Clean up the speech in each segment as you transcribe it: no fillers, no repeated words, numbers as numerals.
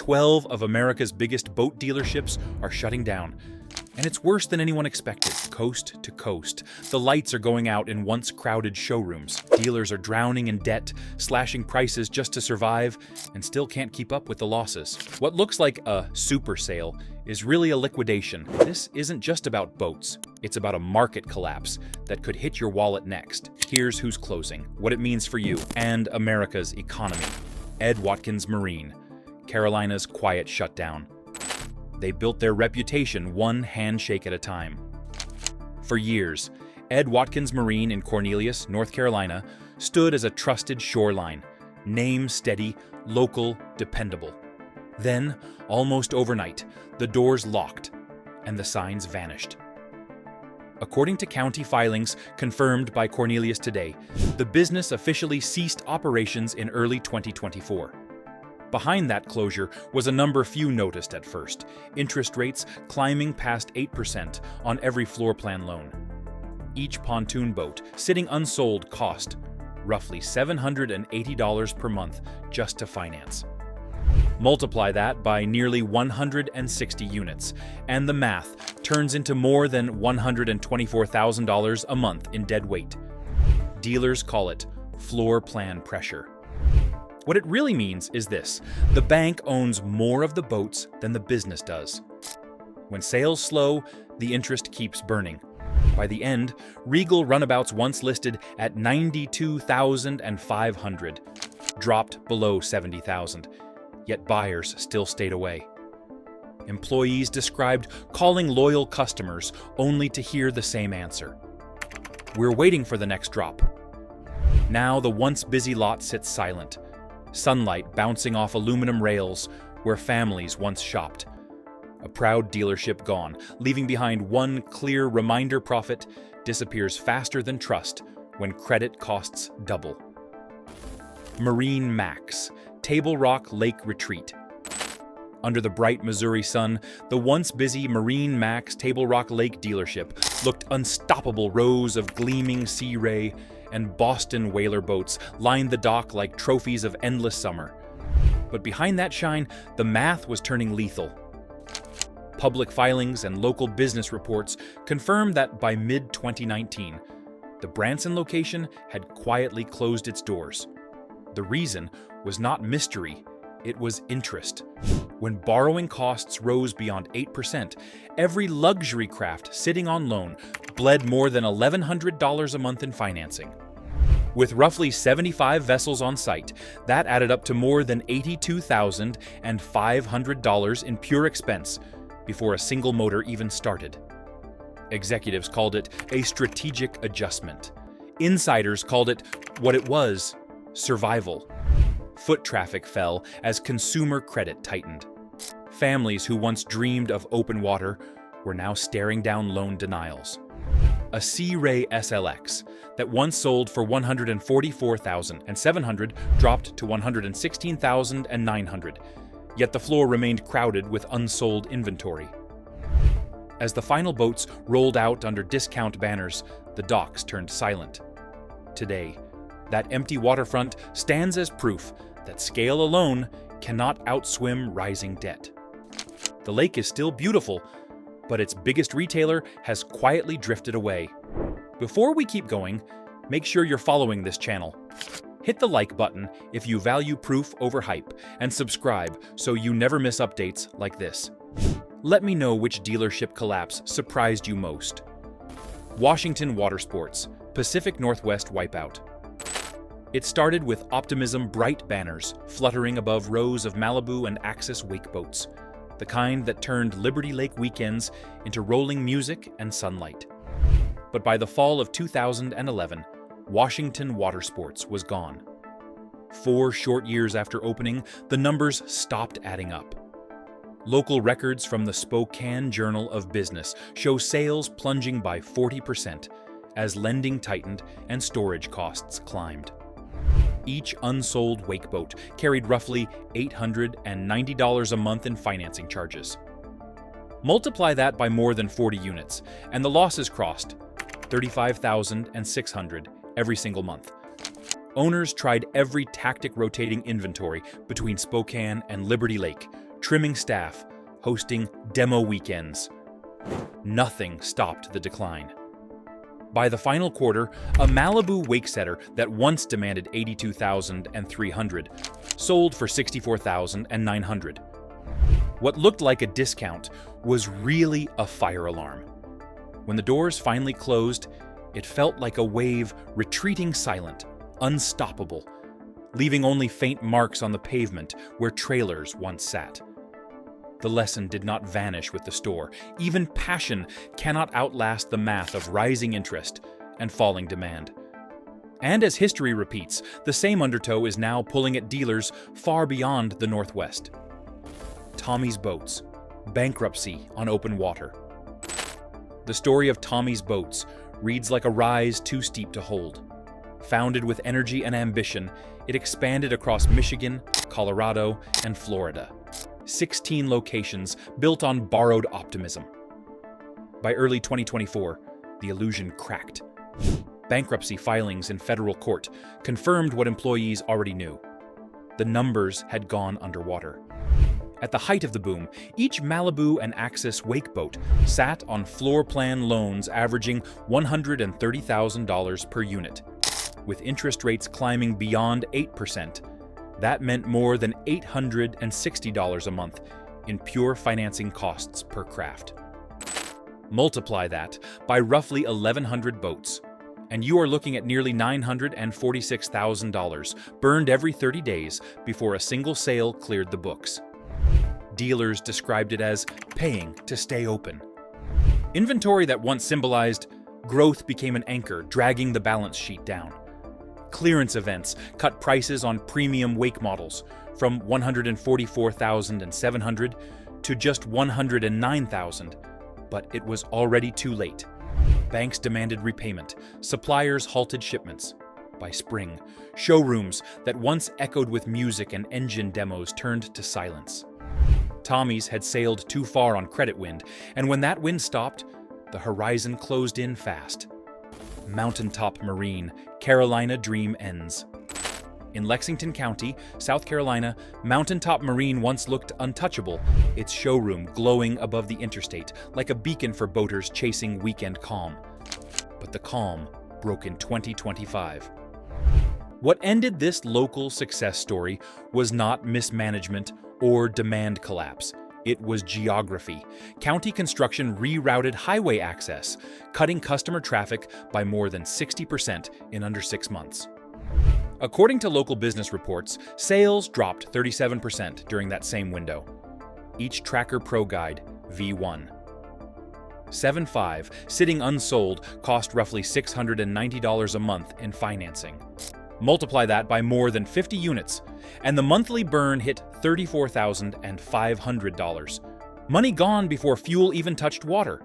12 of America's biggest boat dealerships are shutting down. And it's worse than anyone expected, coast to coast. The lights are going out in once crowded showrooms. Dealers are drowning in debt, slashing prices just to survive, and still can't keep up with the losses. What looks like a super sale is really a liquidation. This isn't just about boats. It's about a market collapse that could hit your wallet next. Here's who's closing, what it means for you, and America's economy. Ed Watkins Marine, Carolina's quiet shutdown. They built their reputation one handshake at a time. For years, Ed Watkins Marine in Cornelius, North Carolina, stood as a trusted shoreline, name steady, local, dependable. Then, almost overnight, the doors locked and the signs vanished. According to county filings confirmed by Cornelius Today, the business officially ceased operations in early 2024. Behind that closure was a number few noticed at first: interest rates climbing past 8% on every floor plan loan. Each pontoon boat sitting unsold cost roughly $780 per month just to finance. Multiply that by nearly 160 units, and the math turns into more than $124,000 a month in dead weight. Dealers call it floor plan pressure. What it really means is this: the bank owns more of the boats than the business does. When sales slow, the interest keeps burning. By the end, Regal runabouts once listed at $92,500 dropped below $70,000, yet buyers still stayed away. Employees described calling loyal customers only to hear the same answer: "We're waiting for the next drop." Now the once busy lot sits silent, sunlight bouncing off aluminum rails where families once shopped. A proud dealership gone, leaving behind one clear reminder: profit disappears faster than trust when credit costs double. Marine Max, Table Rock Lake Retreat. Under the bright Missouri sun, the once busy Marine Max Table Rock Lake dealership looked unstoppable. Rows of gleaming Sea Ray and Boston whaler boats lined the dock like trophies of endless summer. But behind that shine, the math was turning lethal. Public filings and local business reports confirmed that by mid-2019, the Branson location had quietly closed its doors. The reason was not mystery, it was interest. When borrowing costs rose beyond 8%, every luxury craft sitting on loan bled more than $1,100 a month in financing. With roughly 75 vessels on site, that added up to more than $82,500 in pure expense before a single motor even started. Executives called it a strategic adjustment. Insiders called it what it was: survival. Foot traffic fell as consumer credit tightened. Families who once dreamed of open water were now staring down loan denials. A Sea Ray SLX that once sold for $144,700 dropped to $116,900, yet the floor remained crowded with unsold inventory. As the final boats rolled out under discount banners, the docks turned silent. Today, that empty waterfront stands as proof that scale alone cannot outswim rising debt. The lake is still beautiful, but its biggest retailer has quietly drifted away. Before we keep going, make sure you're following this channel. Hit the like button if you value proof over hype, and subscribe so you never miss updates like this. Let me know which dealership collapse surprised you most. Washington Water Sports, Pacific Northwest wipeout. It started with optimism bright banners fluttering above rows of Malibu and Axis wake boats, the kind that turned Liberty Lake weekends into rolling music and sunlight. But by the fall of 2011, Washington Water Sports was gone. 4 short years after opening, the numbers stopped adding up. Local records from the Spokane Journal of Business show sales plunging by 40% as lending tightened and storage costs climbed. Each unsold wake boat carried roughly $890 a month in financing charges. Multiply that by more than 40 units, and the losses crossed $35,600 every single month. Owners tried every tactic rotating inventory between Spokane and Liberty Lake, trimming staff, hosting demo weekends. Nothing stopped the decline. By the final quarter, a Malibu wakesetter that once demanded $82,300 sold for $64,900. What looked like a discount was really a fire alarm. When the doors finally closed, it felt like a wave retreating silent, unstoppable, leaving only faint marks on the pavement where trailers once sat. The lesson did not vanish with the store. Even passion cannot outlast the math of rising interest and falling demand. And as history repeats, the same undertow is now pulling at dealers far beyond the Northwest. Tommy's Boats, bankruptcy on open water. The story of Tommy's Boats reads like a rise too steep to hold. Founded with energy and ambition, it expanded across Michigan, Colorado, and Florida. 16 locations built on borrowed optimism. By early 2024, the illusion cracked. Bankruptcy filings in federal court confirmed what employees already knew. The numbers had gone underwater. At the height of the boom, each Malibu and Axis wake boat sat on floor plan loans averaging $130,000 per unit. With interest rates climbing beyond 8%, that meant more than $860 a month in pure financing costs per craft. Multiply that by roughly 1,100 boats, and you are looking at nearly $946,000 burned every 30 days before a single sale cleared the books. Dealers described it as paying to stay open. Inventory that once symbolized growth became an anchor, dragging the balance sheet down. Clearance events cut prices on premium wake models from $144,700 to just $109,000, but it was already too late. Banks demanded repayment, suppliers halted shipments. By spring, showrooms that once echoed with music and engine demos turned to silence. Tommy's had sailed too far on credit wind, and when that wind stopped, the horizon closed in fast. Mountaintop Marine, Carolina dream ends. In Lexington County, South Carolina, Mountaintop Marine once looked untouchable, its showroom glowing above the interstate like a beacon for boaters chasing weekend calm. But the calm broke in 2025. What ended this local success story was not mismanagement or demand collapse. It was geography. County construction rerouted highway access, cutting customer traffic by more than 60% in under 6 months. According to local business reports, sales dropped 37% during that same window. Each Tracker Pro Guide, V1. 7.5, sitting unsold, cost roughly $690 a month in financing. Multiply that by more than 50 units, and the monthly burn hit $34,500. Money gone before fuel even touched water.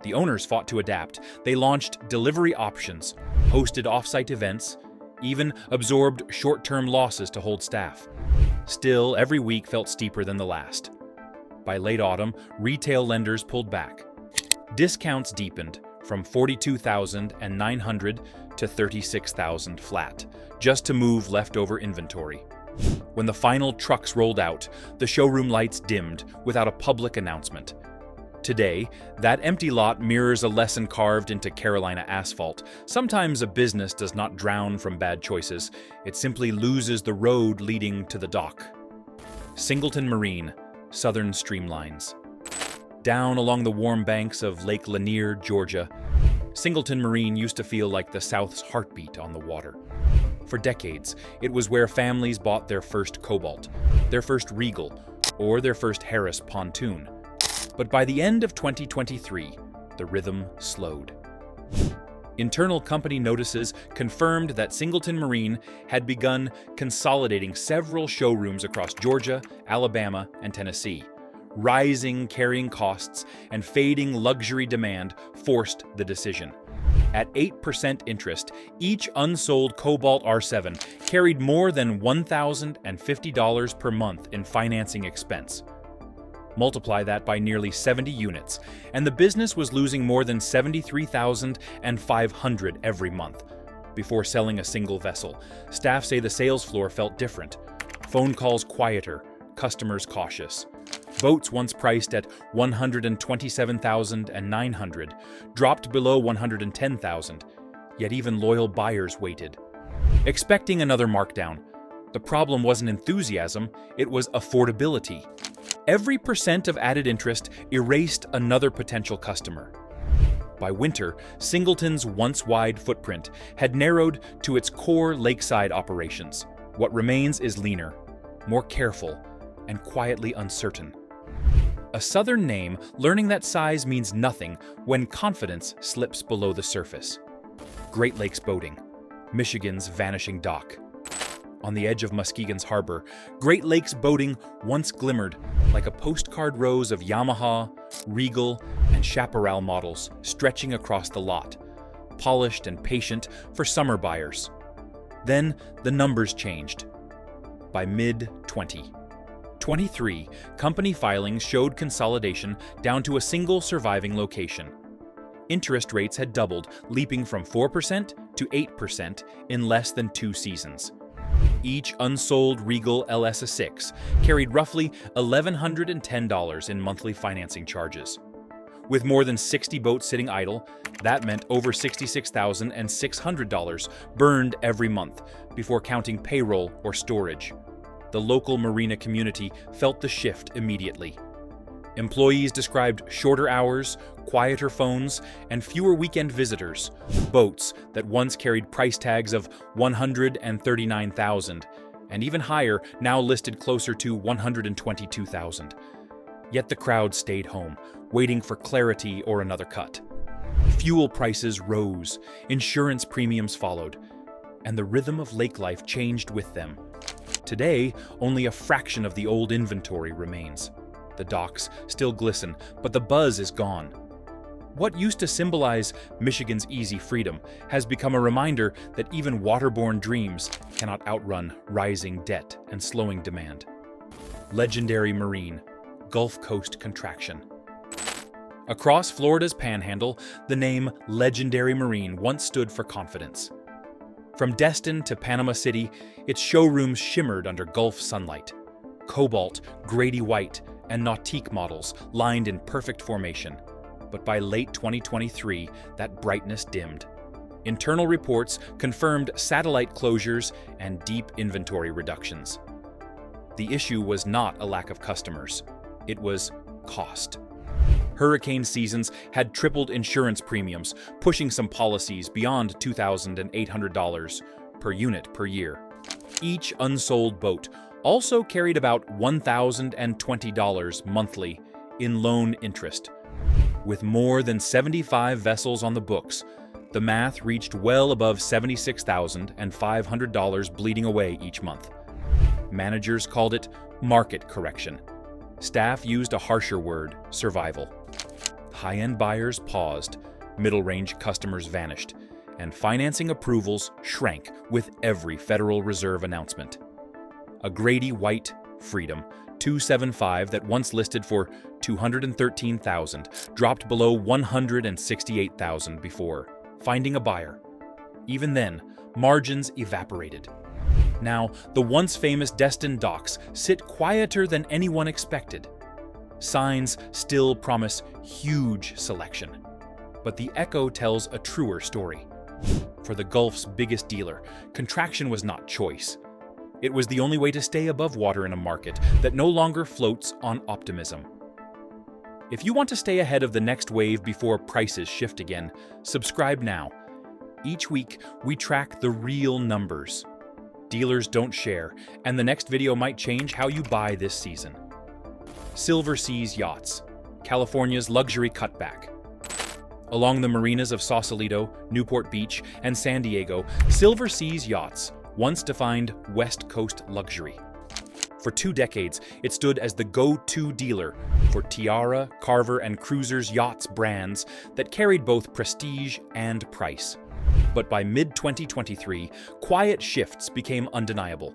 The owners fought to adapt. They launched delivery options, hosted off-site events, even absorbed short-term losses to hold staff. Still, every week felt steeper than the last. By late autumn, retail lenders pulled back. Discounts deepened from $42,900 to $36,000 flat, just to move leftover inventory. When the final trucks rolled out, the showroom lights dimmed without a public announcement. Today, that empty lot mirrors a lesson carved into Carolina asphalt. Sometimes a business does not drown from bad choices. It simply loses the road leading to the dock. Singleton Marine, Southern Streamlines. Down along the warm banks of Lake Lanier, Georgia, Singleton Marine used to feel like the South's heartbeat on the water. For decades, it was where families bought their first Cobalt, their first Regal, or their first Harris pontoon. But by the end of 2023, the rhythm slowed. Internal company notices confirmed that Singleton Marine had begun consolidating several showrooms across Georgia, Alabama, and Tennessee. Rising carrying costs and fading luxury demand forced the decision. At 8% interest, each unsold Cobalt R7 carried more than $1,050 per month in financing expense. Multiply that by nearly 70 units, and the business was losing more than $73,500 every month. Before selling a single vessel, staff say the sales floor felt different. Phone calls quieter, customers cautious. Boats once priced at $127,900 dropped below $110,000, yet even loyal buyers waited. Expecting another markdown, the problem wasn't enthusiasm, it was affordability. Every percent of added interest erased another potential customer. By winter, Singleton's once wide footprint had narrowed to its core lakeside operations. What remains is leaner, more careful, and quietly uncertain. A southern name learning that size means nothing when confidence slips below the surface. Great Lakes Boating, Michigan's vanishing dock. On the edge of Muskegon's harbor, Great Lakes Boating once glimmered like a postcard rows of Yamaha, Regal, and Chaparral models stretching across the lot, polished and patient for summer buyers. Then the numbers changed. By mid-2023, company filings showed consolidation down to a single surviving location. Interest rates had doubled, leaping from 4% to 8% in less than 2 seasons. Each unsold Regal LS6 carried roughly $1,110 in monthly financing charges. With more than 60 boats sitting idle, that meant over $66,600 burned every month before counting payroll or storage. The local marina community felt the shift immediately. Employees described shorter hours, quieter phones, and fewer weekend visitors. Boats that once carried price tags of $139,000 and even higher now listed closer to $122,000. Yet the crowd stayed home, waiting for clarity or another cut. Fuel prices rose, insurance premiums followed, and the rhythm of lake life changed with them. Today, only a fraction of the old inventory remains. The docks still glisten, but the buzz is gone. What used to symbolize Michigan's easy freedom has become a reminder that even waterborne dreams cannot outrun rising debt and slowing demand. Legendary Marine, Gulf Coast contraction. Across Florida's panhandle, the name Legendary Marine once stood for confidence. From Destin to Panama City, its showrooms shimmered under Gulf sunlight. Cobalt, Grady White, and Nautique models lined in perfect formation. But by late 2023, that brightness dimmed. Internal reports confirmed satellite closures and deep inventory reductions. The issue was not a lack of customers. It was cost. Hurricane seasons had tripled insurance premiums, pushing some policies beyond $2,800 per unit per year. Each unsold boat also carried about $1,020 monthly in loan interest. With more than 75 vessels on the books, the math reached well above $76,500 bleeding away each month. Managers called it market correction. Staff used a harsher word, survival. High-end buyers paused, middle-range customers vanished, and financing approvals shrank with every Federal Reserve announcement. A Grady White Freedom 275 that once listed for $213,000 dropped below $168,000 before finding a buyer. Even then, margins evaporated. Now, the once famous Destin docks sit quieter than anyone expected. Signs still promise huge selection, but the echo tells a truer story. For the Gulf's biggest dealer, contraction was not choice. It was the only way to stay above water in a market that no longer floats on optimism. If you want to stay ahead of the next wave before prices shift again, subscribe now. Each week, we track the real numbers. Dealers don't share, and the next video might change how you buy this season. Silver Seas Yachts, California's luxury cutback. Along the marinas of Sausalito, Newport Beach, and San Diego, Silver Seas Yachts once defined West Coast luxury. For 2 decades, it stood as the go-to dealer for Tiara, Carver, and Cruisers Yachts brands that carried both prestige and price. But by mid-2023, quiet shifts became undeniable.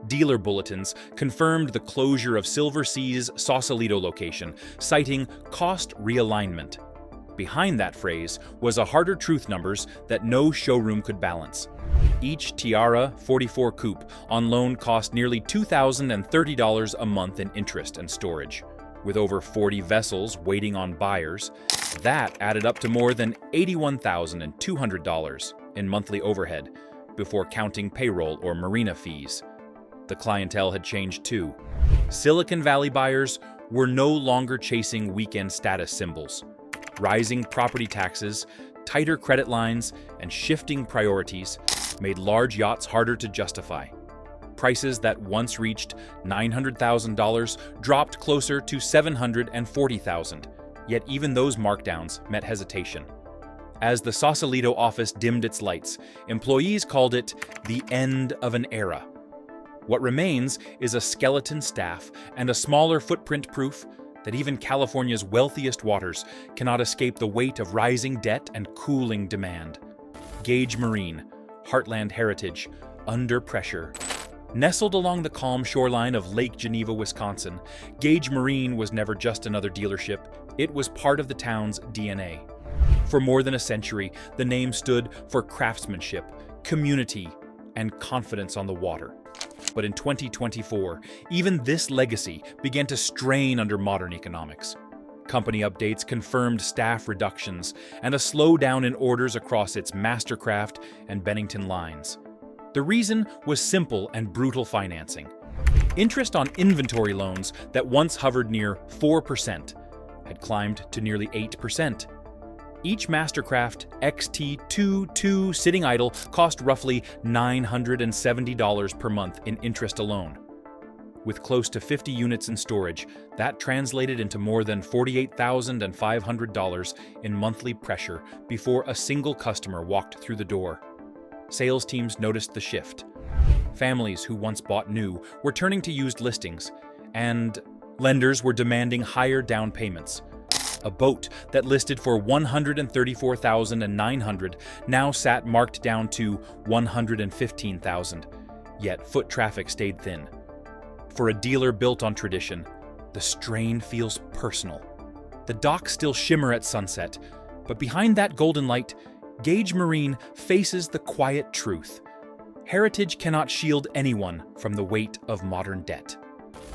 Dealer bulletins confirmed the closure of Silver Seas' Sausalito location, citing cost realignment. Behind that phrase was a harder truth numbers that no showroom could balance. Each Tiara 44 coupe on loan cost nearly $2,030 a month in interest and storage. With over 40 vessels waiting on buyers, that added up to more than $81,200 in monthly overhead before counting payroll or marina fees. The clientele had changed too. Silicon Valley buyers were no longer chasing weekend status symbols. Rising property taxes, tighter credit lines, and shifting priorities made large yachts harder to justify. Prices that once reached $900,000 dropped closer to $740,000, yet even those markdowns met hesitation. As the Sausalito office dimmed its lights, employees called it the end of an era. What remains is a skeleton staff and a smaller footprint proof that even California's wealthiest waters cannot escape the weight of rising debt and cooling demand. Gage Marine, Heartland Heritage, under pressure. Nestled along the calm shoreline of Lake Geneva, Wisconsin, Gage Marine was never just another dealership, it was part of the town's DNA. For more than a century, the name stood for craftsmanship, community, and confidence on the water. But in 2024, even this legacy began to strain under modern economics. Company updates confirmed staff reductions and a slowdown in orders across its Mastercraft and Bennington lines. The reason was simple and brutal financing. Interest on inventory loans that once hovered near 4% had climbed to nearly 8%. Each Mastercraft XT22 sitting idle cost roughly $970 per month in interest alone. With close to 50 units in storage, that translated into more than $48,500 in monthly pressure before a single customer walked through the door. Sales teams noticed the shift. Families who once bought new were turning to used listings, and lenders were demanding higher down payments. A boat that listed for $134,900 now sat marked down to $115,000, yet foot traffic stayed thin. For a dealer built on tradition, the strain feels personal. The docks still shimmer at sunset, but behind that golden light, Gage Marine faces the quiet truth. Heritage cannot shield anyone from the weight of modern debt.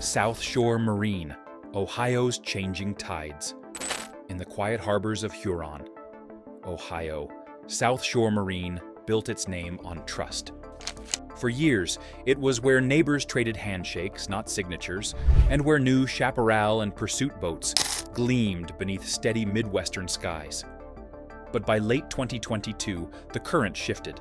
South Shore Marine, Ohio's changing tides. In the quiet harbors of Huron, Ohio, South Shore Marine built its name on trust. For years, it was where neighbors traded handshakes, not signatures, and where new chaparral and pursuit boats gleamed beneath steady Midwestern skies. But by late 2022, the current shifted.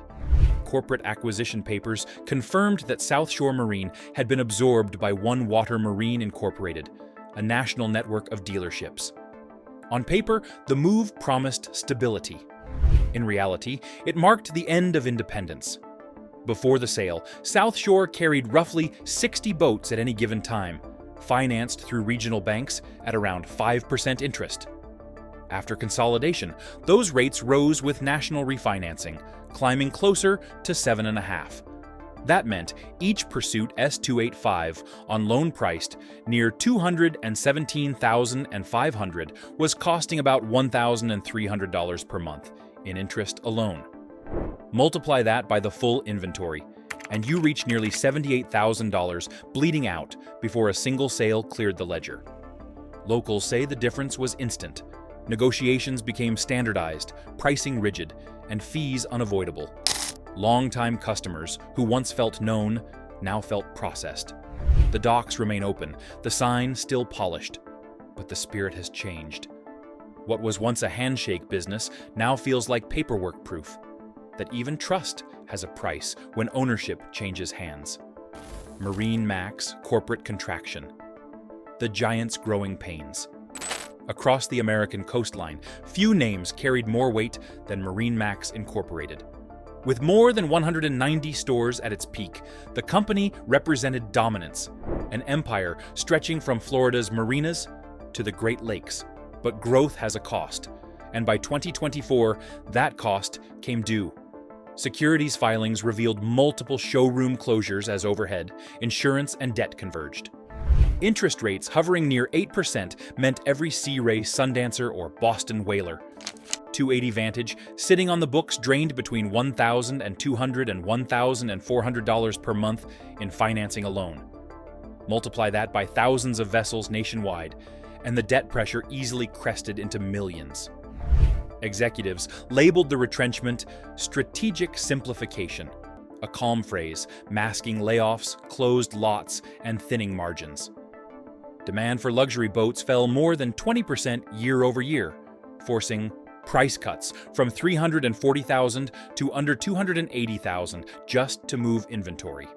Corporate acquisition papers confirmed that South Shore Marine had been absorbed by One Water Marine Incorporated, a national network of dealerships. On paper, the move promised stability. In reality, it marked the end of independence. Before the sale, South Shore carried roughly 60 boats at any given time, financed through regional banks at around 5% interest. After consolidation, those rates rose with national refinancing, climbing closer to 7.5%. That meant each Pursuit S285 on loan priced near $217,500 was costing about $1,300 per month in interest alone. Multiply that by the full inventory, and you reach nearly $78,000 bleeding out before a single sale cleared the ledger. Locals say the difference was instant. Negotiations became standardized, pricing rigid, and fees unavoidable. Longtime customers who once felt known now felt processed. The docks remain open, the sign still polished, but the spirit has changed. What was once a handshake business now feels like paperwork proof that even trust has a price when ownership changes hands. Marine Max corporate contraction. The giant's growing pains. Across the American coastline, few names carried more weight than Marine Max Incorporated. With more than 190 stores at its peak, the company represented dominance, an empire stretching from Florida's marinas to the Great Lakes. But growth has a cost, and by 2024, that cost came due. Securities filings revealed multiple showroom closures as overhead, insurance, and debt converged. Interest rates hovering near 8% meant every Sea Ray Sundancer or Boston whaler. 280 Vantage, sitting on the books, drained between $1,200 and $1,400 per month in financing alone. Multiply that by thousands of vessels nationwide, and the debt pressure easily crested into millions. Executives labeled the retrenchment strategic simplification, a calm phrase masking layoffs, closed lots, and thinning margins. Demand for luxury boats fell more than 20% year over year, forcing price cuts from $340,000 to under $280,000 just to move inventory.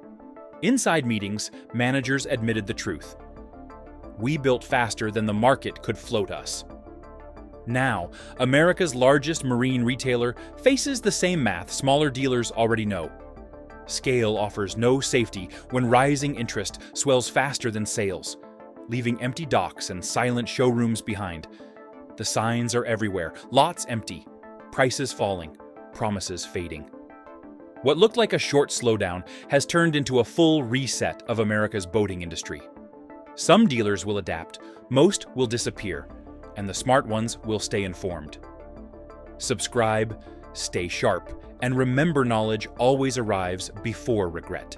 Inside meetings, managers admitted the truth. We built faster than the market could float us. Now, America's largest marine retailer faces the same math smaller dealers already know. Scale offers no safety when rising interest swells faster than sales, leaving empty docks and silent showrooms behind. The signs are everywhere, lots empty, prices falling, promises fading. What looked like a short slowdown has turned into a full reset of America's boating industry. Some dealers will adapt, most will disappear, and the smart ones will stay informed. Subscribe, stay sharp, and remember knowledge always arrives before regret.